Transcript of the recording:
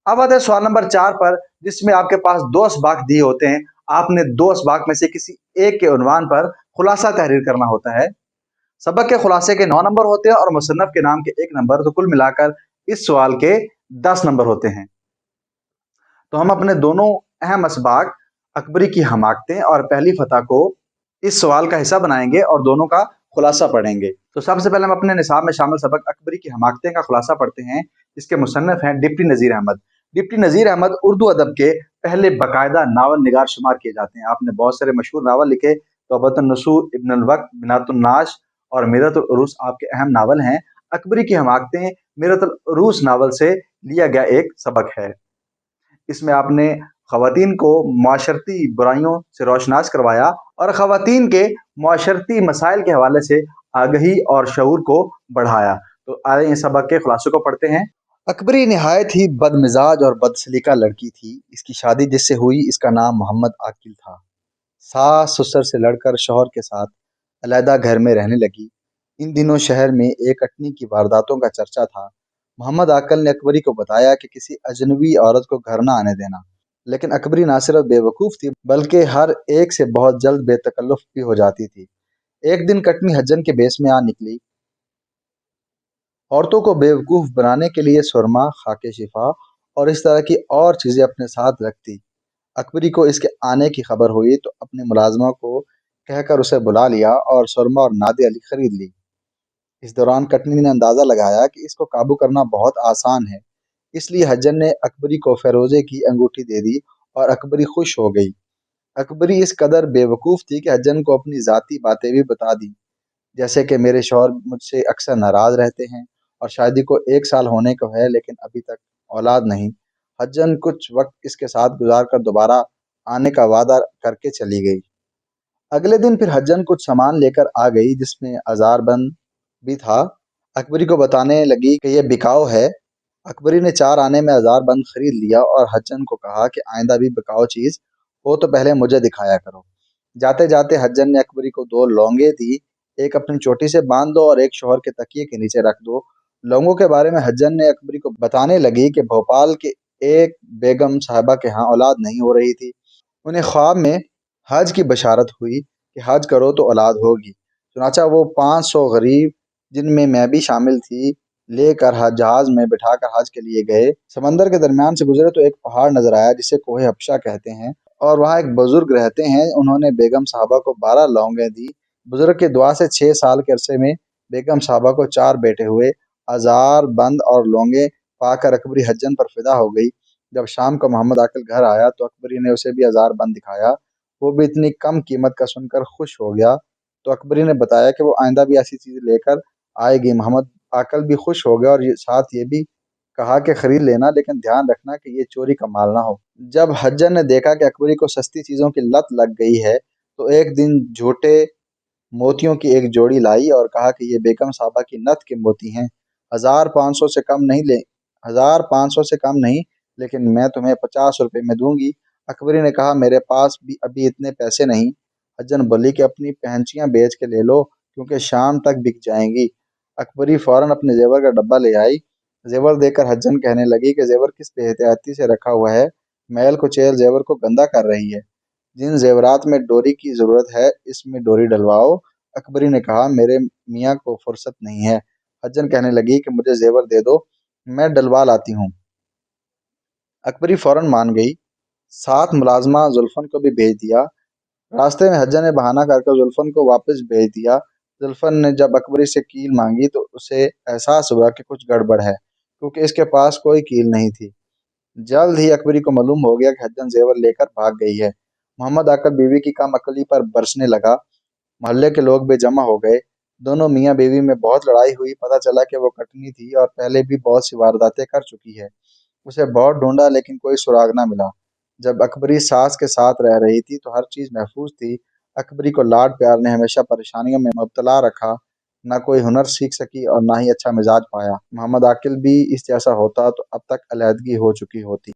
अब आते हैं सवाल नंबर 4 पर, जिसमें आपके पास 2 असबाक दिए होते हैं। आपने 2 असबाक में से किसी एक के उन्वान पर खुलासा तहरीर करना होता है। सबक के खुलासे के 9 नंबर होते हैं और मुसन्नफ के नाम के 1 नंबर, तो कुल मिलाकर इस सवाल के 10 नंबर होते हैं। तो हम अपने दोनों अहम असबाक अकबरी की हमाकतें और पहली फतह को इस सवाल का हिस्सा बनाएंगे और दोनों का खुलासा पढ़ेंगे। तो सबसे पहले हम अपने निसाब में शामिल सबक अकबरी की हमाकतें का खुलासा पढ़ते हैं। इसके मुसन्नफ हैं डिप्टी नज़ीर अहमद। डिप्टी नज़ीर अहमद उर्दू अदब के पहले बाकायदा नावल निगार शुमार किए जाते हैं। आपने बहुत सारे मशहूर नावल लिखे। तौबतुन नसूर, इब्न अल वक्त, बिनातुन नाश और मिरतुल उरूस आपके अहम नावल हैं। अकबरी की हमाकतें मिरतुल उरूस नावल से लिया गया एक सबक है। इसमें आपने ख़वातीन को माशरती बुराइयों से रोशनास करवाया और ख़वातीन के माशरती मसाइल के हवाले से आगही और शऊर को बढ़ाया। तो आइए इस सबक के खुलासे को पढ़ते हैं। अकबरी नहायत ही बदमिजाज और बदसलीका लड़की थी। इसकी शादी जिससे हुई इसका नाम मोहम्मद आकिल था। सास ससुर से लड़कर शौहर के साथ अलहदा घर में रहने लगी। इन दिनों शहर में एक अटनी की वारदातों का चर्चा था। मोहम्मद आकल ने अकबरी को बताया कि किसी अजनबी औरत को घर न आने देना, लेकिन अकबरी ना सिर्फ बेवकूफ़ थी बल्कि हर एक से बहुत जल्द बेतकल्लुफ़ भी हो जाती थी। एक दिन कटनी हज्जन के बेस में आ निकली। औरतों को बेवकूफ़ बनाने के लिए सुरमा, खाके शिफा और इस तरह की और चीज़ें अपने साथ रखती। अकबरी को इसके आने की खबर हुई तो अपने मुलाजमा को कहकर उसे बुला लिया और सुरमा और नादे अली खरीद ली। इस दौरान कटनी ने अंदाज़ा लगाया कि इसको काबू करना बहुत आसान है, इसलिए हज्जन ने अकबरी को फ़िरोज़े की अंगूठी दे दी और अकबरी खुश हो गई। अकबरी इस कदर बेवकूफ़ थी कि हज्जन को अपनी ज़ाती बातें भी बता दी, जैसे कि मेरे शौहर मुझसे अक्सर नाराज़ रहते हैं और शादी को 1 साल होने को है लेकिन अभी तक औलाद नहीं। हज्जन कुछ वक्त इसके साथ गुजार कर दोबारा आने का वादा करके चली गई। अगले दिन फिर हज्जन कुछ सामान लेकर आ गई जिसमें अज़ारबंद भी था। अकबरी को बताने लगी कि यह बिकाऊ है। अकबरी ने 4 आने में अज़ारबंद खरीद लिया और हज्जन को कहा कि आइंदा भी बिकाऊ चीज़ हो तो पहले मुझे दिखाया करो। जाते जाते हज्जन ने अकबरी को 2 लौंगे दी। एक अपनी चोटी से बांध दो और एक शौहर के तकिए के नीचे रख दो। लौंगों के बारे में हज्जन ने अकबरी को बताने लगी कि भोपाल के एक बेगम साहिबा के यहाँ औलाद नहीं हो रही थी। उन्हें ख्वाब में हज की बशारत हुई कि हज करो तो औलाद होगी। चुनाचा वो 500 गरीब, जिनमें मैं भी शामिल थी, लेकर जहाज़ में बिठाकर हज के लिए गए। समंदर के दरमियान से गुजरे तो एक पहाड़ नजर आया जिसे कोहे हबशा कहते हैं और वहाँ एक बुजुर्ग रहते हैं। उन्होंने बेगम साहबा को 12 लौंगे दी। बुजुर्ग की दुआ से 6 साल के अरसे में बेगम साहबा को 4 बेटे हुए। अजार बंद और लौंगे पाकर अकबरी हज्जन पर फिदा हो गई। जब शाम को मोहम्मद आकिल घर आया तो अकबरी ने उसे भी अजार बंद दिखाया। वो भी इतनी कम कीमत का सुनकर खुश हो गया। तो अकबरी ने बताया कि वो आइंदा भी ऐसी चीज़ लेकर आएगी। मोहम्मद आकल भी खुश हो गया और साथ ये भी कहा कि खरीद लेना, लेकिन ध्यान रखना कि ये चोरी का माल ना हो। जब हज्जन ने देखा कि अकबरी को सस्ती चीज़ों की लत लग गई है तो एक दिन झूठे मोतियों की एक जोड़ी लाई और कहा कि ये बेगम साहबा की नथ के मोती हैं। 1500 से कम नहीं ले 1500 से कम नहीं, लेकिन मैं तुम्हें 50 रुपये में दूंगी। अकबरी ने कहा मेरे पास भी अभी इतने पैसे नहीं। हज्जन बोली कि अपनी पहनचियाँ बेच के ले लो क्योंकि शाम तक बिक जाएंगी। अकबरी फौरन अपने जेवर का डब्बा ले आई। जेवर देकर हज्जन कहने लगी कि जेवर किस बेहतियाती से रखा हुआ है, मैल कुचैल जेवर को गंदा कर रही है। जिन जेवरात में डोरी की ज़रूरत है इसमें डोरी डलवाओ। अकबरी ने कहा मेरे मियाँ को फुर्सत नहीं है। हज्जन कहने लगी कि मुझे जेवर दे दो, मैं डलवा लाती हूँ। अकबरी फौरन मान गई। साथ मुलाजमा जुल्फन को भी भेज दिया। रास्ते में हज्जन ने बहाना करके जुल्फन को वापस भेज दिया। जुल्फन ने जब अकबरी से कील मांगी तो उसे एहसास हुआ कि कुछ गड़बड़ है, क्योंकि इसके पास कोई कील नहीं थी। जल्द ही अकबरी को मालूम हो गया कि हज्जन जेवर लेकर भाग गई है। मोहम्मद आकर बीवी की कम अकली पर बरसने लगा। मोहल्ले के लोग भी जमा हो गए। दोनों मियाँ बीवी में बहुत लड़ाई हुई। पता चला कि वो कटनी थी और पहले भी बहुत सी वारदातें कर चुकी है। उसे बहुत ढूंढा लेकिन कोई सुराग ना मिला। जब अकबरी सास के साथ रह रही थी तो हर चीज़ महफूज थी। अकबरी को लाड प्यार ने हमेशा परेशानियों में मुब्तला रखा। ना कोई हुनर सीख सकी और ना ही अच्छा मिजाज पाया। मोहम्मद आकिल भी इस जैसा होता तो अब तक अलहदगी हो चुकी होती।